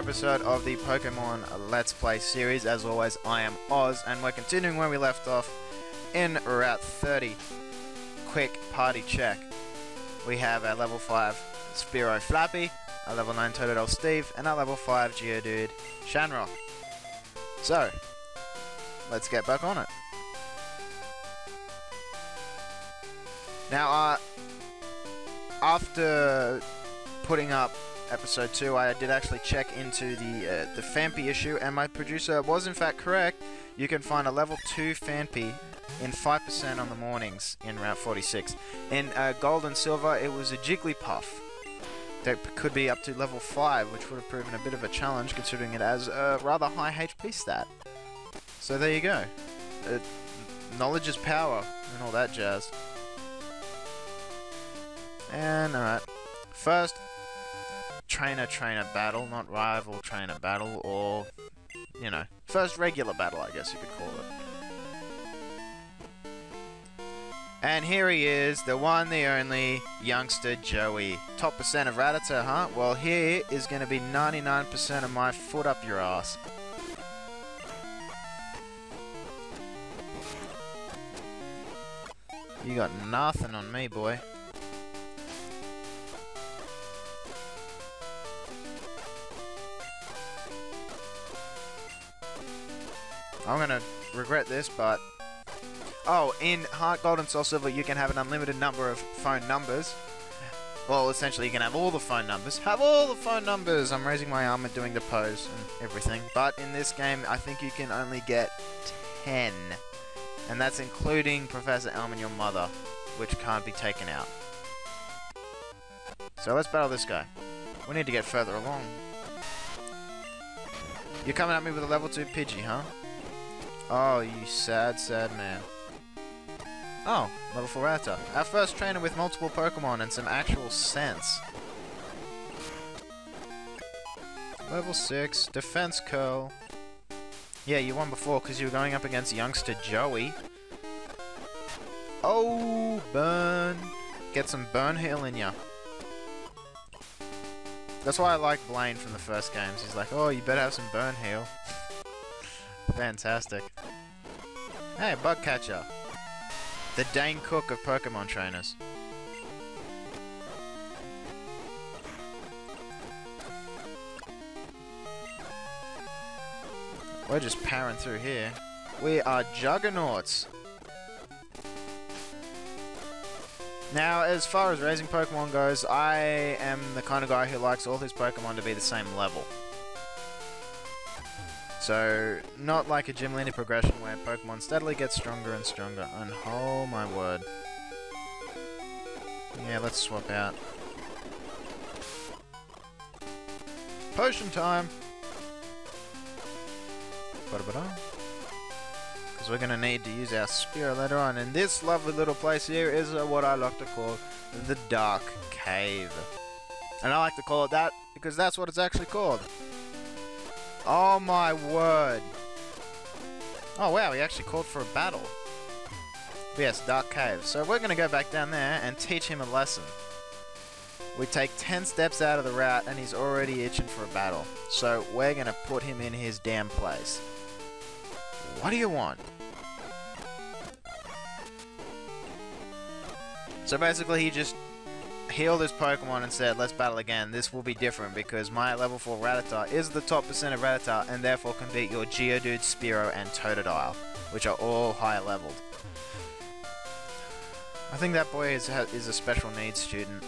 episode of the Pokemon Let's Play series. As always, I am Oz, and we're continuing where we left off in Route 30. Quick party check. We have our level 5 Spearow Flappy, our level 9 Totodile Steve, and our level 5 Geodude Shanrock. So, let's get back on it. Now, after putting up episode 2, I did actually check into the Phanpy issue, and my producer was in fact correct. You can find a level 2 Phanpy in 5% on the mornings in Route 46. In Gold and Silver, it was a Jigglypuff that could be up to level 5, which would have proven a bit of a challenge considering it has a rather high HP stat. So there you go. Knowledge is power, and all that jazz. And alright, first trainer battle, not rival trainer battle, or, you know, first regular battle, I guess you could call it. And here he is, the one, the only, youngster Joey. Top percent of Rattata, huh? Well, here is going to be 99% of my foot up your ass. You got nothing on me, boy. I'm gonna regret this, but... Oh, in Heart Gold and Soul Silver, you can have an unlimited number of phone numbers. Well, essentially, you can have all the phone numbers. Have all the phone numbers! I'm raising my arm and doing the pose and everything. But in this game, I think you can only get 10. And that's including Professor Elm and your mother, which can't be taken out. So let's battle this guy. We need to get further along. You're coming at me with a level 2 Pidgey, huh? Oh, you sad, sad man. Oh, level 4 Rattata. Our first trainer with multiple Pokemon and some actual sense. Level 6, Defense Curl. Yeah, you won before because you were going up against youngster Joey. Oh, burn. Get some burn heal in ya. That's why I like Blaine from the first games. He's like, oh, you better have some burn heal. Fantastic. Hey, Bug Catcher. The Dane Cook of Pokemon trainers. We're just powering through here. We are juggernauts. Now, as far as raising Pokemon goes, I am the kind of guy who likes all his Pokemon to be the same level. So, not like a gym linear progression where Pokemon steadily get stronger and stronger. And oh my word. Yeah, let's swap out. Potion time! Because we're going to need to use our Spearow later on. And this lovely little place here is what I like to call the Dark Cave. And I like to call it that because that's what it's actually called. Oh my word. Oh wow, he actually called for a battle. But yes, Dark Cave. So we're going to go back down there and teach him a lesson. We take 10 steps out of the route and he's already itching for a battle. So we're going to put him in his damn place. What do you want? So basically he just healed his Pokemon and said, let's battle again. This will be different because my level 4 Rattata is the top percent of Rattata and therefore can beat your Geodude, Spearow, and Totodile, which are all high leveled. I think that boy is a special needs student.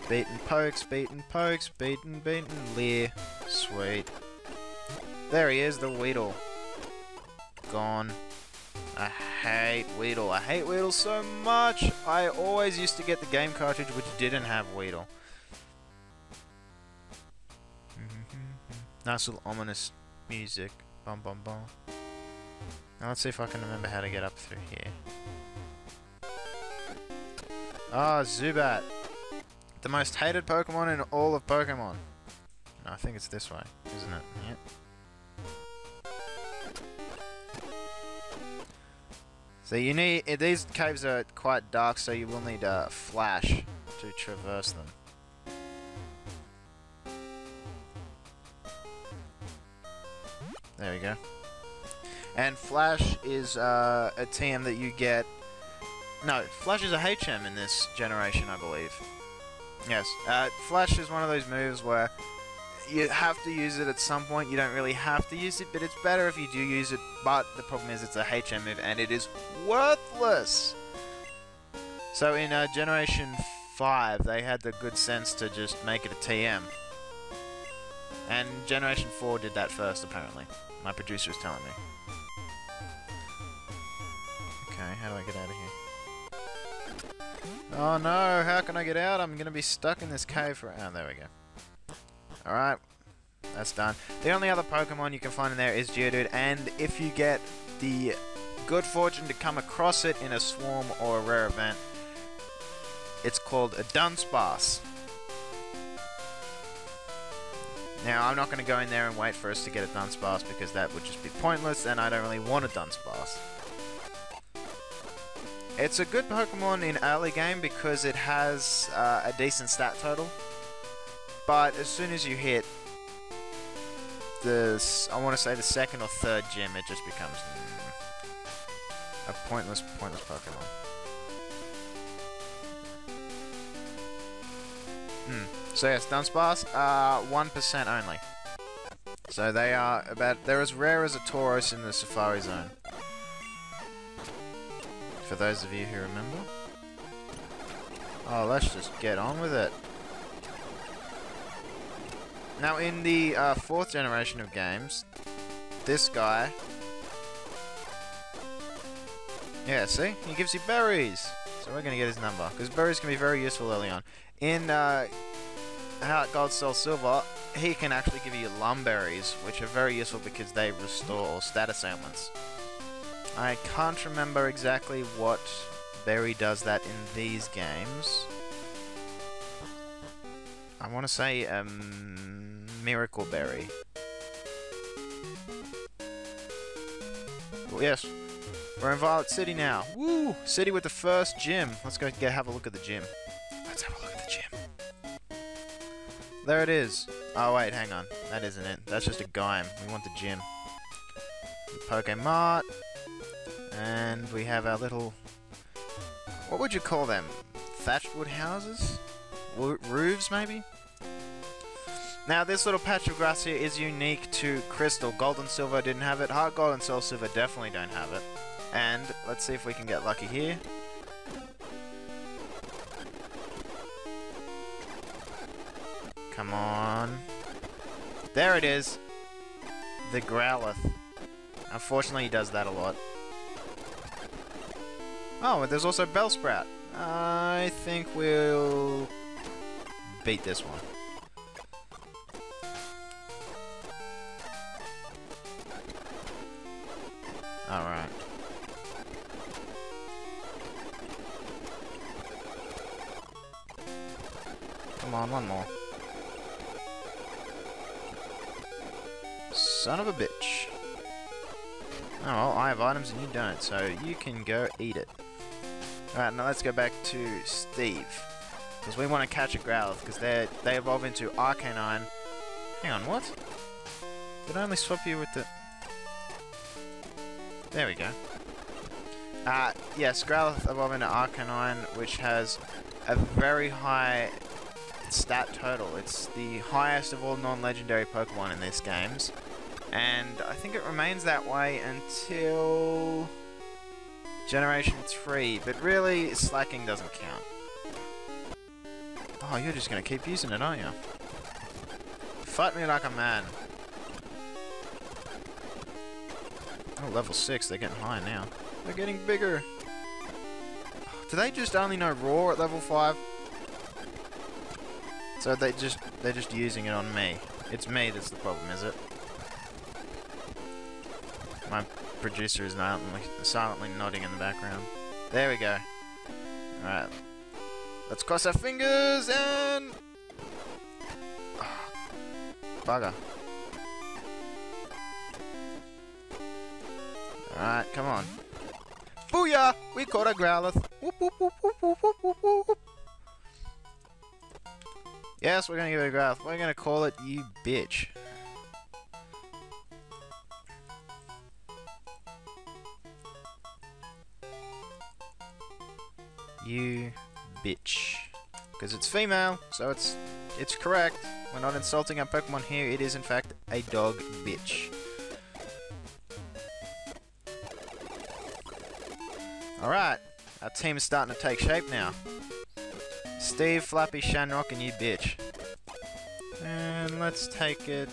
Beaten pokes, beaten, Leer. Sweet. There he is, the Weedle. Gone. I hate Weedle. I hate Weedle so much. I always used to get the game cartridge which didn't have Weedle. Nice little ominous music. Bum bum bum. Now let's see if I can remember how to get up through here. Ah, Zubat. The most hated Pokemon in all of Pokemon. No, I think it's this way, isn't it? Yep. So you need, these caves are quite dark, so you will need a flash to traverse them. There we go. And Flash is a TM that you get... No, Flash is a HM in this generation, I believe. Yes. Flash is one of those moves where you have to use it at some point. You don't really have to use it, but it's better if you do use it. But the problem is it's a HM move, and it is worthless! So in Generation 5, they had the good sense to just make it a TM. And Generation 4 did that first, apparently. My producer is telling me. Okay, how do I get out of here? Oh no, how can I get out? I'm gonna be stuck in this cave for... Oh, there we go. Alright, that's done. The only other Pokemon you can find in there is Geodude, and if you get the good fortune to come across it in a swarm or a rare event, it's called a Dunsparce. Now, I'm not going to go in there and wait for us to get a Dunsparce because that would just be pointless, and I don't really want a Dunsparce. It's a good Pokemon in early game because it has a decent stat total, but as soon as you hit this, I want to say the second or third gym, it just becomes a pointless Pokemon. So yes, Dunsparce are 1% only. So they are they're as rare as a Tauros in the Safari Zone. For those of you who remember. Oh, let's just get on with it. Now in the 4th generation of games, this guy... Yeah, see? He gives you berries! So we're going to get his number, because berries can be very useful early on. In Heart Gold, Soul Silver, he can actually give you Lumberries, which are very useful because they restore status ailments. I can't remember exactly what berry does that in these games. I want to say Miracle Berry. Well, yes, we're in Violet City now. Woo! City with the first gym. Let's go have a look at the gym. Let's have a look at the gym. There it is. Oh wait, hang on. That isn't it. That's just a Gaim. We want the gym. The Pokemart. And we have our little... What would you call them? Thatched wood houses? Roofs, maybe? Now, this little patch of grass here is unique to Crystal. Gold and Silver didn't have it. Heart Gold and Soul Silver definitely don't have it. And let's see if we can get lucky here. Come on. There it is. The Growlithe. Unfortunately, he does that a lot. Oh, and there's also Bellsprout. I think we'll beat this one. Alright. Come on, one more. Son of a bitch. Oh, well, I have items and you don't, so you can go eat it. Alright, now let's go back to Steve. Because we want to catch a Growlithe, because they evolve into Arcanine. Hang on, what? Did I only swap you with the... There we go. Yes, Growlithe evolve into Arcanine, which has a very high stat total. It's the highest of all non-legendary Pokemon in these games. And I think it remains that way until Generation 3, but really, slacking doesn't count. Oh, you're just gonna keep using it, aren't you? Fight me like a man. Oh, level 6, they're getting high now. They're getting bigger. Do they just only know Raw at level 5? So they're just using it on me. It's me that's the problem, is it? My producer is silently nodding in the background. There we go. Alright. Let's cross our fingers and... Oh, bugger. Alright, come on. Booyah! We caught a Growlithe. Whoop, whoop, whoop, whoop, whoop, whoop, whoop. Yes, we're gonna give it a Growlithe. We're gonna call it You Bitch. You Bitch. Because it's female, so it's correct. We're not insulting our Pokemon here. It is in fact a dog bitch. Alright, our team is starting to take shape now. Steve, Flappy, Shanrock, and You Bitch. And let's take it...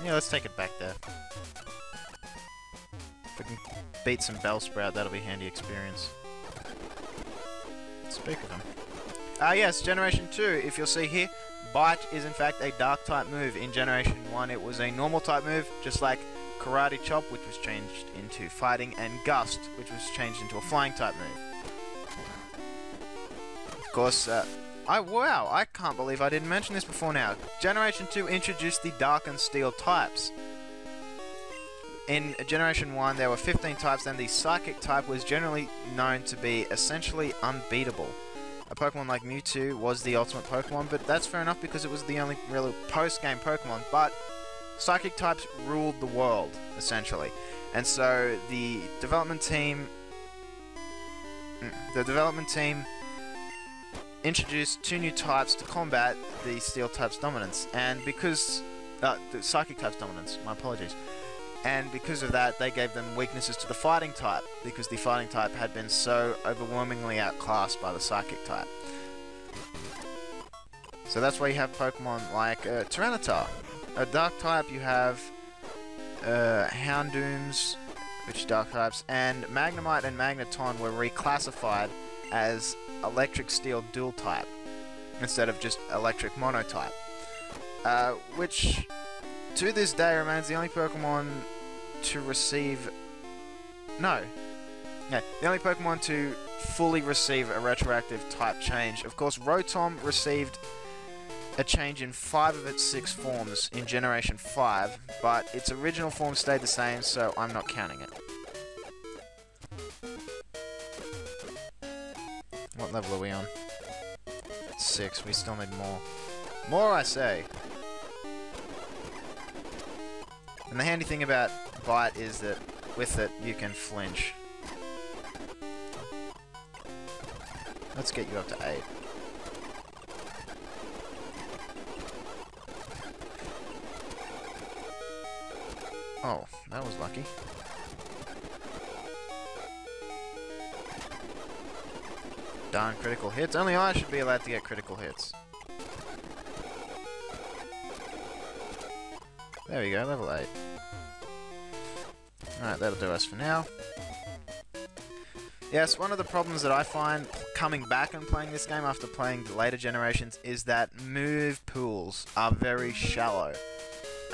yeah, let's take it back there. If we can beat some Bellsprout, that'll be handy experience. Speak of them. Yes, Generation 2, if you'll see here, Bite is in fact a Dark type move. In Generation 1 it was a normal type move, just like Karate Chop, which was changed into Fighting, and Gust, which was changed into a Flying type move. Of course, wow, I can't believe I didn't mention this before now. Generation 2 introduced the Dark and Steel types. In Generation 1 there were 15 types, and the Psychic type was generally known to be essentially unbeatable. A Pokemon like Mewtwo was the ultimate Pokemon, but that's fair enough because it was the only really post-game Pokemon, but Psychic types ruled the world, essentially. And so the development team introduced 2 new types to combat the Steel type's dominance, and because the Psychic type's dominance, my apologies. And because of that, they gave them weaknesses to the Fighting type, because the Fighting type had been so overwhelmingly outclassed by the Psychic type. So that's why you have Pokemon like Tyranitar. A Dark type, you have Houndooms, which are Dark types, and Magnemite and Magneton were reclassified as Electric Steel Dual type, instead of just Electric Monotype. Which... to this day remains the only Pokemon to receive... no. Yeah, the only Pokemon to fully receive a retroactive type change. Of course, Rotom received a change in 5 of its 6 forms in Generation 5, but its original form stayed the same, so I'm not counting it. What level are we on? 6, we still need more. More, I say! And the handy thing about Bite is that with it you can flinch. Let's get you up to 8. Oh, that was lucky. Darn critical hits. Only I should be allowed to get critical hits. There we go, level 8. Alright, that'll do us for now. Yes, one of the problems that I find coming back and playing this game after playing the later generations is that move pools are very shallow.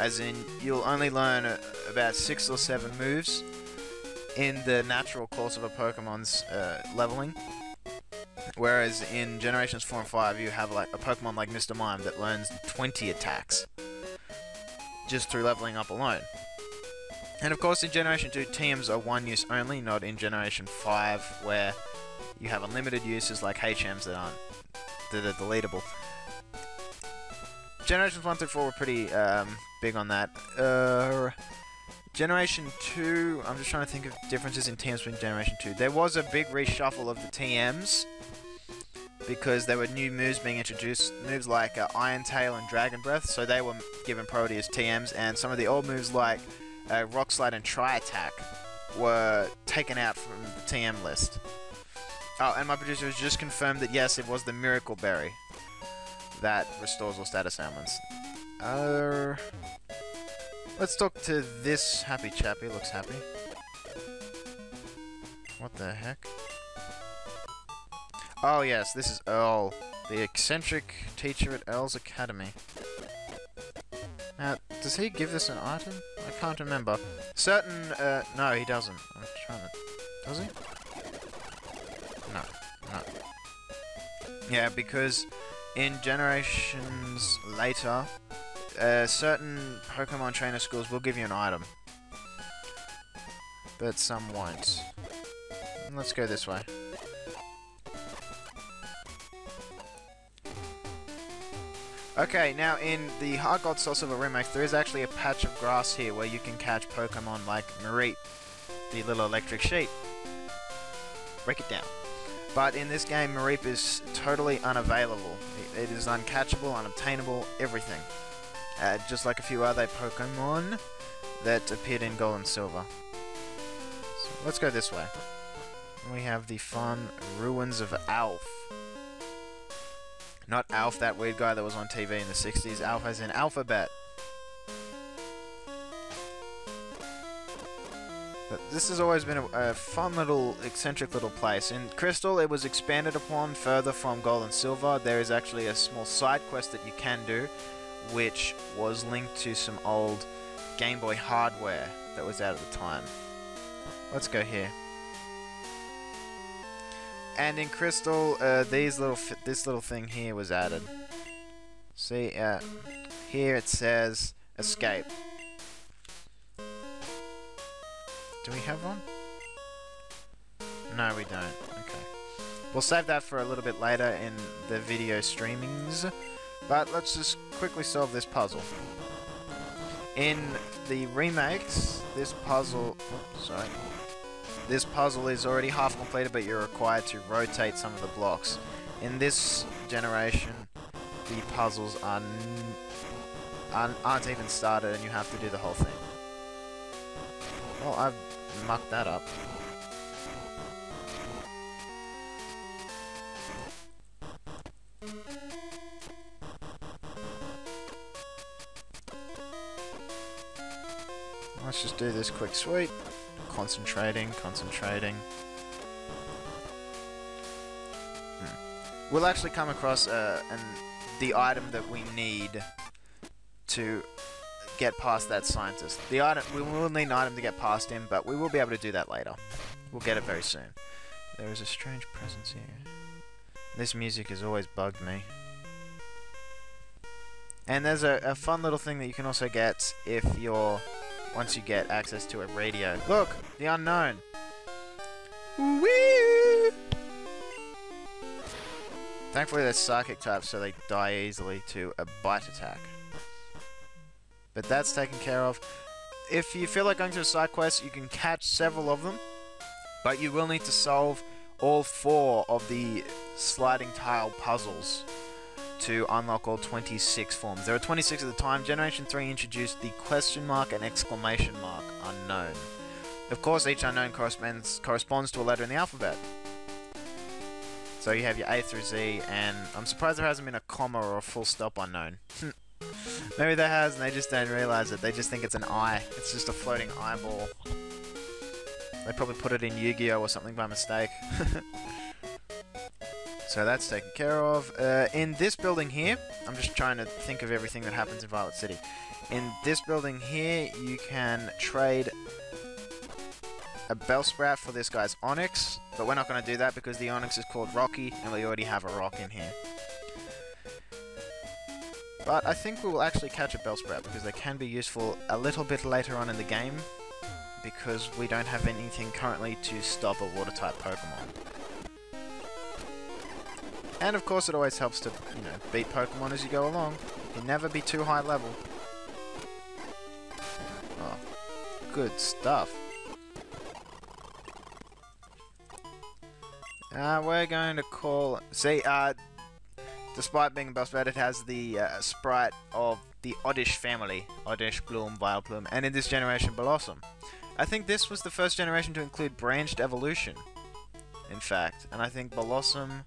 As in, you'll only learn about 6 or 7 moves in the natural course of a Pokemon's leveling. Whereas in Generations 4 and 5, you have like a Pokemon like Mr. Mime that learns 20 attacks just through leveling up alone. And of course in Generation 2, TMs are 1 use only, not in Generation 5 where you have unlimited uses like HMs that are deletable. Generations 1 through 4 were pretty big on that. Generation 2, I'm just trying to think of differences in TMs between Generation 2. There was a big reshuffle of the TMs because there were new moves being introduced, moves like Iron Tail and Dragon Breath, so they were given priority as TMs, and some of the old moves like Rock Slide and Tri-Attack were taken out from the TM list. Oh, and my producer has just confirmed that yes, it was the Miracle Berry that restores all status ailments. Let's talk to this happy chap. He looks happy. What the heck? Oh yes, this is Earl, the eccentric teacher at Earl's Academy. Now, does he give this an item? I can't remember. Certain, no, he doesn't. I'm trying to... does he? No, no. Yeah, because in generations later, certain Pokemon trainer schools will give you an item. But some won't. Let's go this way. Okay, now in the Heart Gold Soul Silver remake, there is actually a patch of grass here where you can catch Pokemon like Mareep, the little electric sheep. Break it down. But in this game, Mareep is totally unavailable. It is uncatchable, unobtainable, everything. Just like a few other Pokemon that appeared in Gold and Silver. So let's go this way. We have the fun Ruins of Alph. Not Alf, that weird guy that was on TV in the 60s. Alf as in alphabet. But this has always been a fun little, eccentric little place. In Crystal, it was expanded upon further from Gold and Silver. There is actually a small side quest that you can do, which was linked to some old Game Boy hardware that was out at the time. Let's go here. And in Crystal, this little thing here was added. See, here it says escape. Do we have one? No, we don't. Okay. We'll save that for a little bit later in the video streamings. But let's just quickly solve this puzzle. In the remakes, this puzzle... sorry. This puzzle is already half completed, but you're required to rotate some of the blocks. In this generation, the puzzles aren't even started, and you have to do the whole thing. Well, I've mucked that up. Let's just do this quick sweep. Concentrating. We'll actually come across the item that we need to get past that scientist. The item, we will need an item to get past him, but we will be able to do that later. We'll get it very soon. There is a strange presence here. This music has always bugged me. And there's a fun little thing that you can also get if you're... once you get access to a radio. Look! The unknown! Woo! Thankfully they're psychic types, so they die easily to a bite attack. But that's taken care of. If you feel like going to a side quest, you can catch several of them, but you will need to solve all 4 of the sliding tile puzzles to unlock all 26 forms. There are 26 at the time. Generation 3 introduced the question mark and exclamation mark unknown. Of course, each unknown corresponds to a letter in the alphabet. So you have your A through Z, and I'm surprised there hasn't been a comma or a full stop unknown. Maybe there has, and they just don't realize it. They just think it's an eye. It's just a floating eyeball. They probably put it in Yu-Gi-Oh! Or something by mistake. So that's taken care of. In this building here, I'm just trying to think of everything that happens in Violet City. In this building here, you can trade a Bellsprout for this guy's Onyx, but we're not going to do that because the Onyx is called Rocky, and we already have a rock in here. But I think we will actually catch a Bellsprout because they can be useful a little bit later on in the game, because we don't have anything currently to stop a Water-type Pokemon. And of course it always helps to, you know, beat Pokemon as you go along. You can never be too high level. Oh, good stuff. We're going to call... See, despite being a Bellsprout, it has the sprite of the Oddish family. Oddish, Gloom, Vileplume, and in this generation, Blossom. I think this was the first generation to include branched evolution, in fact. And I think Blossom...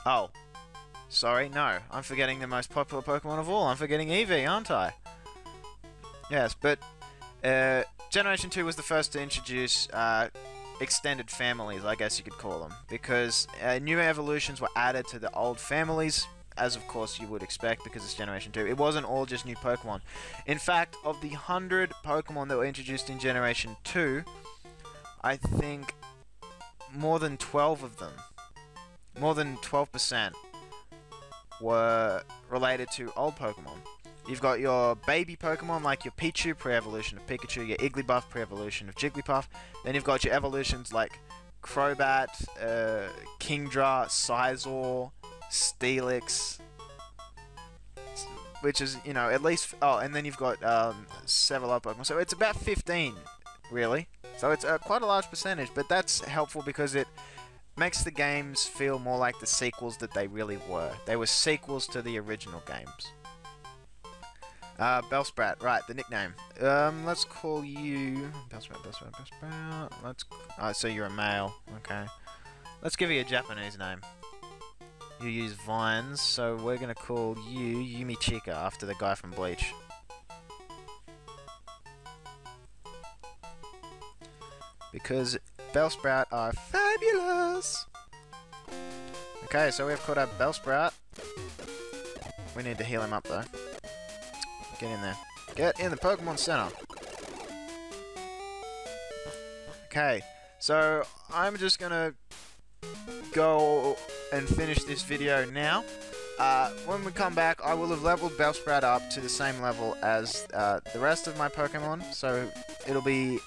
Oh. Sorry, no. I'm forgetting the most popular Pokemon of all. I'm forgetting Eevee, aren't I? Yes, but... Generation 2 was the first to introduce... extended families, I guess you could call them, because new evolutions were added to the old families, as of course you would expect because it's Generation 2. It wasn't all just new Pokemon. In fact, of the 100 Pokemon that were introduced in Generation 2, I think more than 12 of them, more than 12% were related to old Pokemon. You've got your baby Pokemon like your Pichu, pre-evolution of Pikachu, your Igglybuff, pre-evolution of Jigglypuff. Then you've got your evolutions like Crobat, Kingdra, Scizor, Steelix, which is, you know, at least... Oh, and then you've got several up Pokemon. So it's about 15, really. So it's quite a large percentage, but that's helpful because it makes the games feel more like the sequels that they really were. They were sequels to the original games. Bellsprat, right, the nickname. Let's call you... Bellsprat. So you're a male, okay. Let's give you a Japanese name. You use vines, so we're gonna call you Yumichika after the guy from Bleach. Because Bellsprout are fabulous! Okay, so we've caught up Bellsprout. We need to heal him up though. Get in there. Get in the Pokemon Center. Okay, so I'm just gonna go and finish this video now. When we come back, I will have leveled Bellsprout up to the same level as the rest of my Pokemon. So it'll be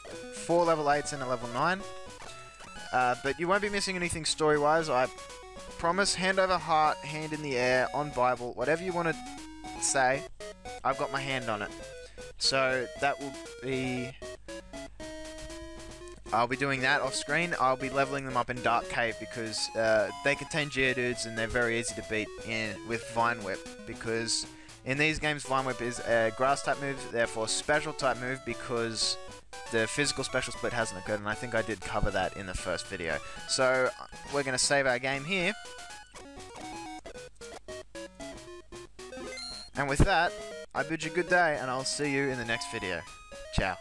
4 level 8s and a level 9. But you won't be missing anything story-wise. I promise. Hand over heart, hand in the air, on Bible, whatever you want to say, I've got my hand on it. So that will be... I'll be doing that off screen. I'll be leveling them up in Dark Cave because they contain Geodudes and they're very easy to beat with Vine Whip, because in these games Vine Whip is a grass type move, therefore special type move, because the physical special split hasn't occurred, and I think I did cover that in the first video. So we're going to save our game here. And with that, I bid you good day and I'll see you in the next video. Ciao.